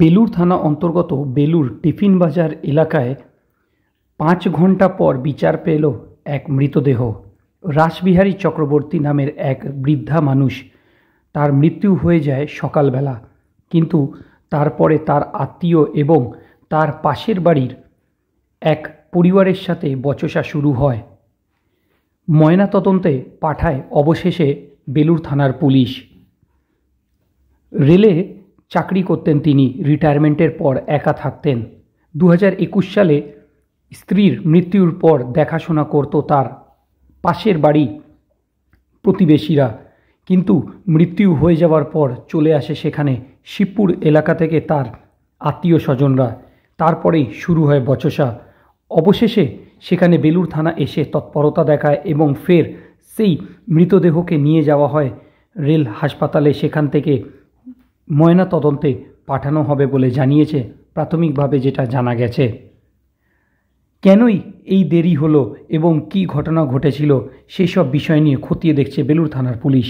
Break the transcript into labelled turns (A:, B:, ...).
A: বেলুড় থানা অন্তর্গত বেলুড় টিফিন বাজার এলাকায় ৫ ঘণ্টা পর বিচার পেল এক মৃতদেহ। রাসবিহারী চক্রবর্তী নামের এক বৃদ্ধা মানুষ। তার মৃত্যু হয়ে যায় সকালবেলা, কিন্তু তারপরে তার আত্মীয় এবং তার পাশের বাড়ির এক পরিবারের সাথে বচসা শুরু হয়। ময়নাতদন্তে পাঠায় অবশেষে বেলুড় থানার পুলিশ। রেলে চাকরি করতেন তিনি, রিটায়ারমেন্টের পর একা থাকতেন। 2021 সালে স্ত্রীর মৃত্যুর পর দেখাশোনা করত তার পাশের বাড়ি প্রতিবেশীরা, কিন্তু মৃত্যু হয়ে যাওয়ার পর চলে আসে সেখানে শিবপুর এলাকা থেকে তার আত্মীয় স্বজনরা। তারপরেই শুরু হয় বচসা। অবশেষে সেখানে বেলুড় থানা এসে তৎপরতা দেখায় এবং ফের সেই মৃতদেহকে নিয়ে যাওয়া হয় রেল হাসপাতালে। সেখান থেকে ময়নাতদন্তে পাঠানো হবে বলে জানিয়েছে প্রাথমিকভাবে যেটা জানা গেছে। কেনই এই দেরি হলো এবং কী ঘটনা ঘটেছিল সেই সব বিষয় নিয়ে খতিয়ে দেখছে বেলুড় থানার পুলিশ।